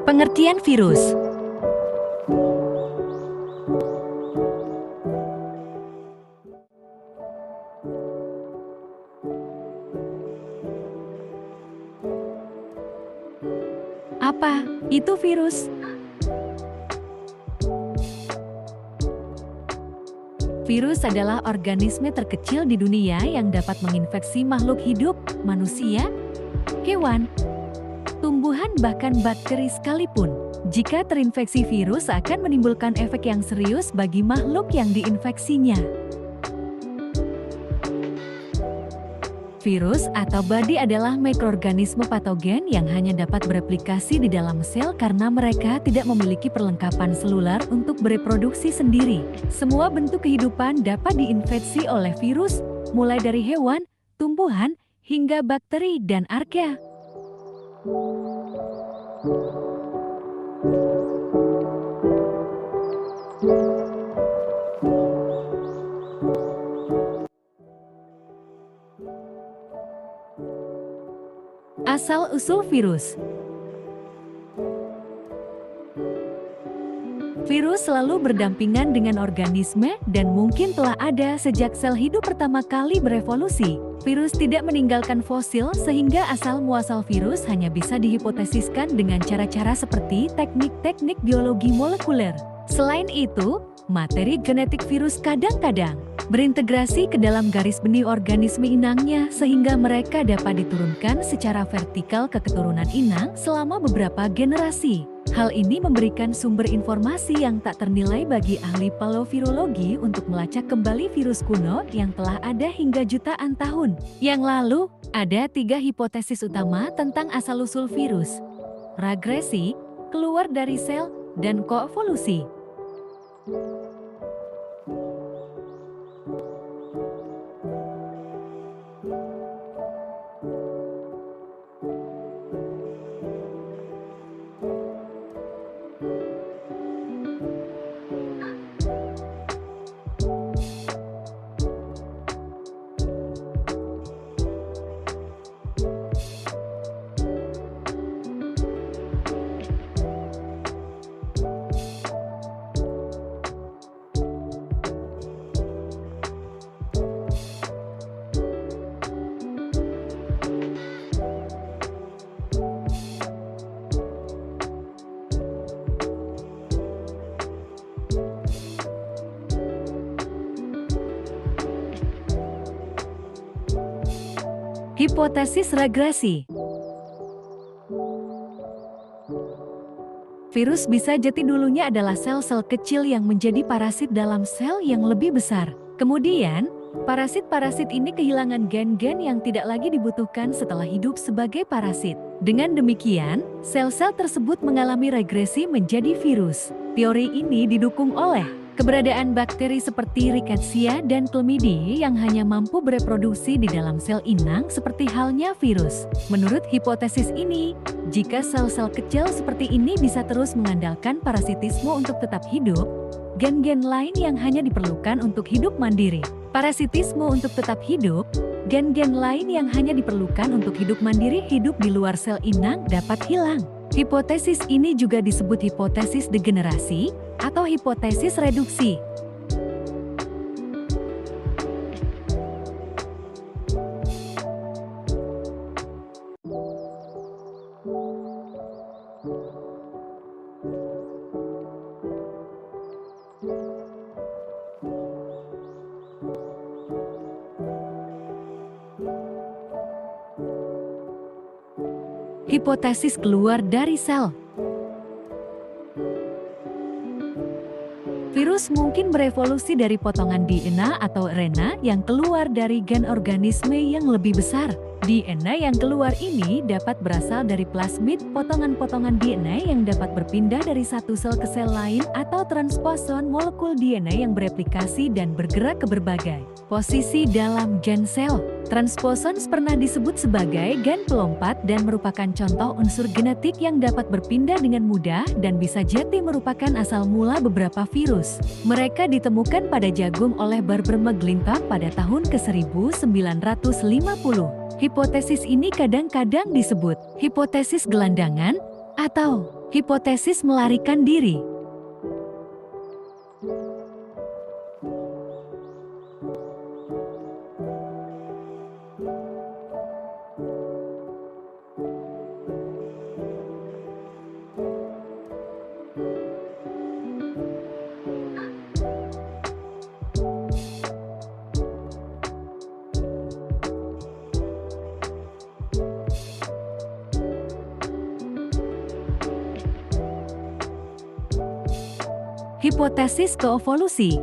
Pengertian virus. Apa itu virus? Virus adalah organisme terkecil di dunia yang dapat menginfeksi makhluk hidup, manusia, hewan, tumbuhan bahkan bakteri sekalipun. Jika terinfeksi virus akan menimbulkan efek yang serius bagi makhluk yang diinfeksinya. Virus atau badi adalah mikroorganisme patogen yang hanya dapat bereplikasi di dalam sel karena mereka tidak memiliki perlengkapan seluler untuk bereproduksi sendiri. Semua bentuk kehidupan dapat diinfeksi oleh virus, mulai dari hewan, tumbuhan, hingga bakteri dan archaea. Asal-usul virus. Virus selalu berdampingan dengan organisme dan mungkin telah ada sejak sel hidup pertama kali berevolusi. Virus tidak meninggalkan fosil sehingga asal-muasal virus hanya bisa dihipotesiskan dengan cara-cara seperti teknik-teknik biologi molekuler. Selain itu, materi genetik virus kadang-kadang berintegrasi ke dalam garis benih organisme inangnya sehingga mereka dapat diturunkan secara vertikal ke keturunan inang selama beberapa generasi. Hal ini memberikan sumber informasi yang tak ternilai bagi ahli paleovirologi untuk melacak kembali virus kuno yang telah ada hingga jutaan tahun yang lalu. Ada 3 hipotesis utama tentang asal-usul virus: regresi, keluar dari sel, dan koevolusi. Hipotesis regresi. Virus bisa jadi dulunya adalah sel-sel kecil yang menjadi parasit dalam sel yang lebih besar. Kemudian, parasit-parasit ini kehilangan gen-gen yang tidak lagi dibutuhkan setelah hidup sebagai parasit. Dengan demikian, sel-sel tersebut mengalami regresi menjadi virus. Teori ini didukung oleh keberadaan bakteri seperti Rickettsia dan Chlamydia yang hanya mampu bereproduksi di dalam sel inang seperti halnya virus. Menurut hipotesis ini, jika sel-sel kecil seperti ini bisa terus mengandalkan parasitisme untuk tetap hidup, gen-gen lain yang hanya diperlukan untuk hidup mandiri. Parasitisme untuk tetap hidup, gen-gen lain yang hanya diperlukan untuk hidup mandiri hidup di luar sel inang dapat hilang. Hipotesis ini juga disebut hipotesis degenerasi atau hipotesis reduksi. Hipotesis keluar dari sel. Virus mungkin berevolusi dari potongan DNA atau RNA yang keluar dari gen organisme yang lebih besar. DNA yang keluar ini dapat berasal dari plasmid, potongan-potongan DNA yang dapat berpindah dari satu sel ke sel lain, atau transposon molekul DNA yang bereplikasi dan bergerak ke berbagai posisi dalam gen sel. Transposons pernah disebut sebagai gen pelompat dan merupakan contoh unsur genetik yang dapat berpindah dengan mudah dan bisa jadi merupakan asal mula beberapa virus. Mereka ditemukan pada jagung oleh Barber McClintock pada tahun ke-1950. Hipotesis ini kadang-kadang disebut hipotesis gelandangan atau hipotesis melarikan diri. Hipotesis koevolusi.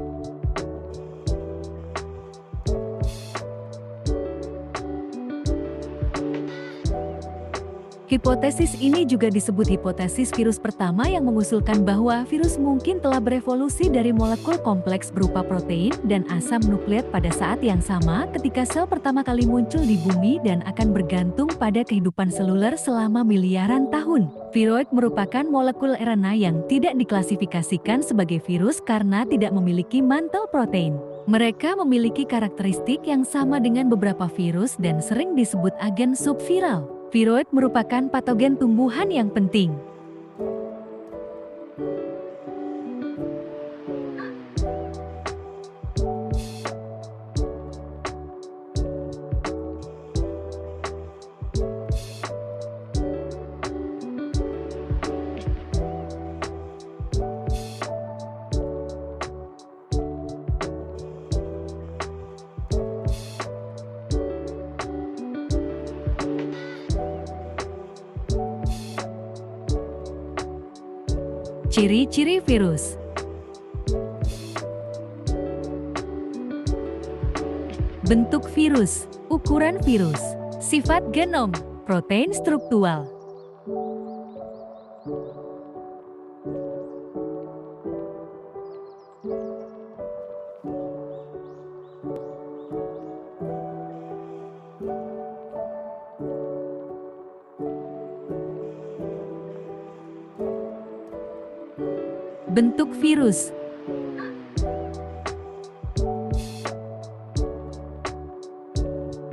Hipotesis ini juga disebut hipotesis virus pertama yang mengusulkan bahwa virus mungkin telah berevolusi dari molekul kompleks berupa protein dan asam nukleat pada saat yang sama ketika sel pertama kali muncul di bumi dan akan bergantung pada kehidupan seluler selama miliaran tahun. Viroid merupakan molekul RNA yang tidak diklasifikasikan sebagai virus karena tidak memiliki mantel protein. Mereka memiliki karakteristik yang sama dengan beberapa virus dan sering disebut agen subviral. Viroid merupakan patogen tumbuhan yang penting. Ciri-ciri virus. Bentuk virus, ukuran virus, sifat genom, protein struktural. Bentuk virus.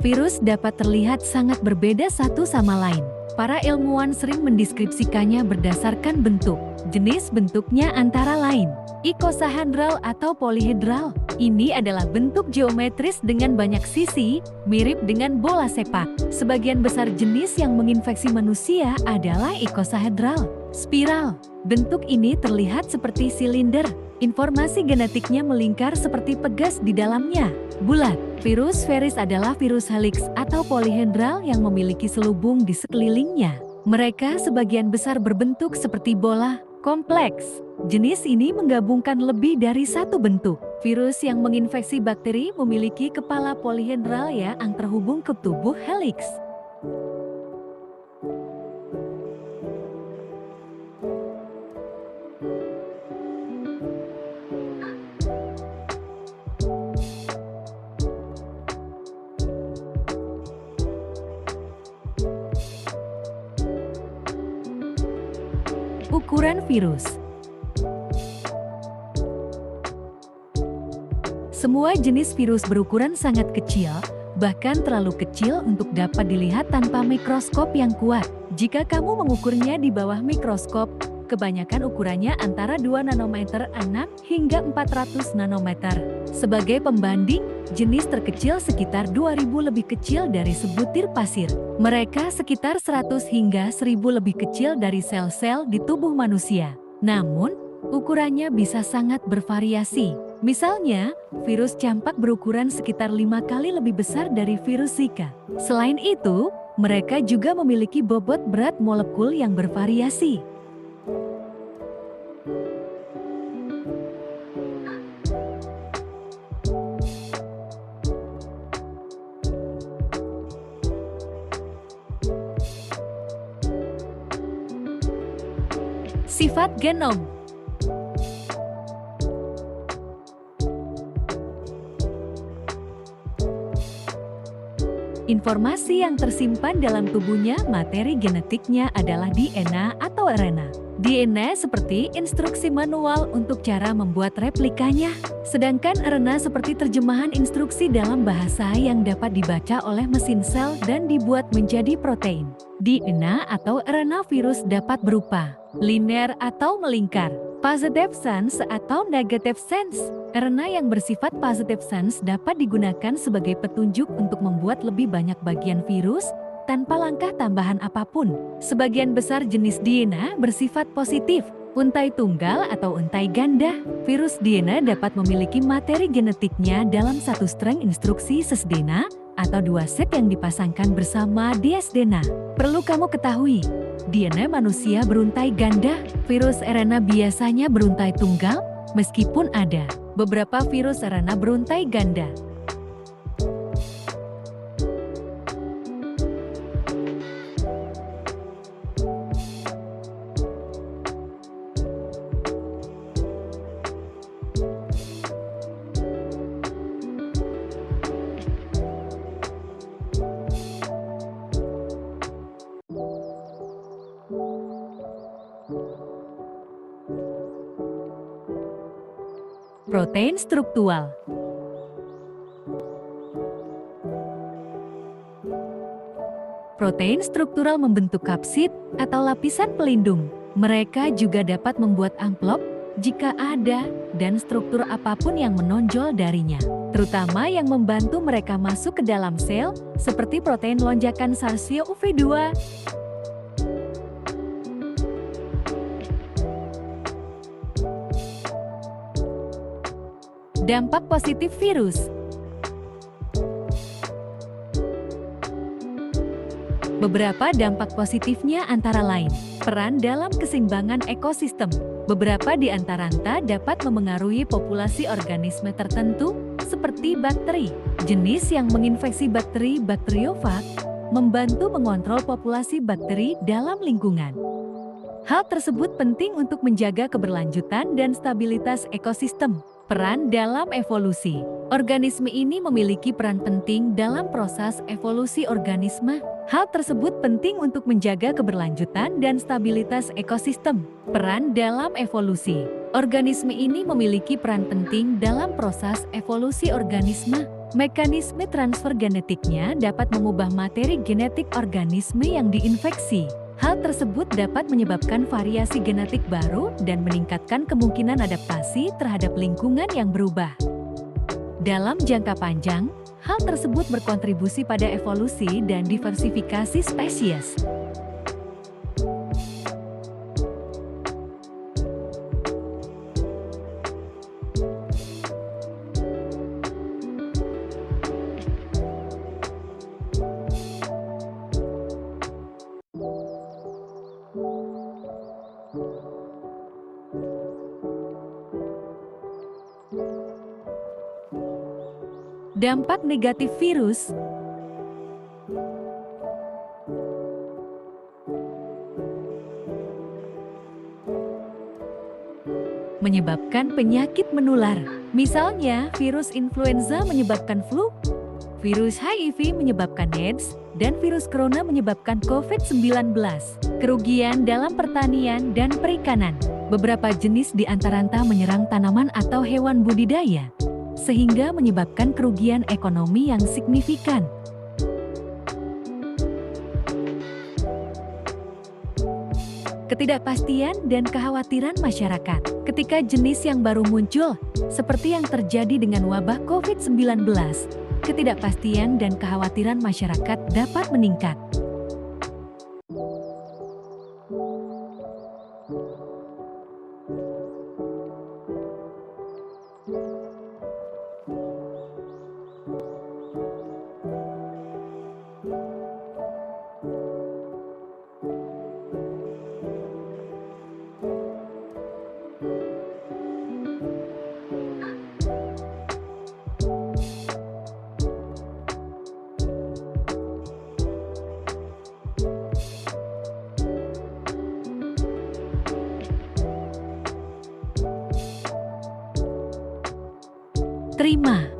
Virus dapat terlihat sangat berbeda satu sama lain. Para ilmuwan sering mendeskripsikannya berdasarkan bentuk. Jenis bentuknya antara lain ikosahedral atau polihedral. Ini adalah bentuk geometris dengan banyak sisi, mirip dengan bola sepak. Sebagian besar jenis yang menginfeksi manusia adalah ikosahedral. Spiral. Bentuk ini terlihat seperti silinder. Informasi genetiknya melingkar seperti pegas di dalamnya. Bulat. Virus Veris adalah virus helix atau polihedral yang memiliki selubung di sekelilingnya. Mereka sebagian besar berbentuk seperti bola kompleks. Jenis ini menggabungkan lebih dari satu bentuk. Virus yang menginfeksi bakteri memiliki kepala polihedral yang terhubung ke tubuh helix. Ukuran virus. Semua jenis virus berukuran sangat kecil, bahkan terlalu kecil untuk dapat dilihat tanpa mikroskop yang kuat. Jika kamu mengukurnya di bawah mikroskop, kebanyakan ukurannya antara 2 nanometer 6 hingga 400 nanometer. Sebagai pembanding, jenis terkecil sekitar 2000 lebih kecil dari sebutir pasir. Mereka sekitar 100 hingga 1000 lebih kecil dari sel-sel di tubuh manusia. Namun, ukurannya bisa sangat bervariasi. Misalnya, virus campak berukuran sekitar 5 kali lebih besar dari virus Zika. Selain itu, mereka juga memiliki bobot berat molekul yang bervariasi. Sifat genom. Informasi yang tersimpan dalam tubuhnya, materi genetiknya adalah DNA atau RNA. DNA seperti instruksi manual untuk cara membuat replikanya, sedangkan RNA seperti terjemahan instruksi dalam bahasa yang dapat dibaca oleh mesin sel dan dibuat menjadi protein. DNA atau RNA virus dapat berupa linear atau melingkar, positive sense atau negative sense. RNA yang bersifat positive sense dapat digunakan sebagai petunjuk untuk membuat lebih banyak bagian virus tanpa langkah tambahan apapun. Sebagian besar jenis DNA bersifat positif, untai tunggal atau untai ganda. Virus DNA dapat memiliki materi genetiknya dalam satu streng instruksi sesDNA atau dua set yang dipasangkan bersama dsDNA. Perlu kamu ketahui, DNA manusia beruntai ganda, virus RNA biasanya beruntai tunggal, meskipun ada beberapa virus RNA beruntai ganda. Protein struktural. Protein struktural membentuk kapsid atau lapisan pelindung. Mereka juga dapat membuat amplop jika ada dan struktur apapun yang menonjol darinya, terutama yang membantu mereka masuk ke dalam sel, seperti protein lonjakan SARS-CoV-2. Dampak positif virus. Beberapa dampak positifnya antara lain, peran dalam keseimbangan ekosistem. Beberapa di antaranya dapat memengaruhi populasi organisme tertentu, seperti bakteri. Jenis yang menginfeksi bakteri bakteriofag membantu mengontrol populasi bakteri dalam lingkungan. Hal tersebut penting untuk menjaga keberlanjutan dan stabilitas ekosistem. Peran dalam evolusi. Organisme ini memiliki peran penting dalam proses evolusi organisme. Hal tersebut penting untuk menjaga keberlanjutan dan stabilitas ekosistem. Peran dalam evolusi. Organisme ini memiliki peran penting dalam proses evolusi organisme. Mekanisme transfer genetiknya dapat mengubah materi genetik organisme yang diinfeksi. Hal tersebut dapat menyebabkan variasi genetik baru dan meningkatkan kemungkinan adaptasi terhadap lingkungan yang berubah. Dalam jangka panjang, hal tersebut berkontribusi pada evolusi dan diversifikasi spesies. Dampak negatif virus. Menyebabkan penyakit menular. Misalnya, virus influenza menyebabkan flu, virus HIV menyebabkan AIDS, dan virus corona menyebabkan COVID-19. Kerugian dalam pertanian dan perikanan. Beberapa jenis di antaranya menyerang tanaman atau hewan budidaya, sehingga menyebabkan kerugian ekonomi yang signifikan. Ketidakpastian dan kekhawatiran masyarakat. Ketika jenis yang baru muncul, seperti yang terjadi dengan wabah COVID-19, ketidakpastian dan kekhawatiran masyarakat dapat meningkat. Terima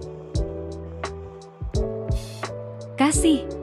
kasih. kasih.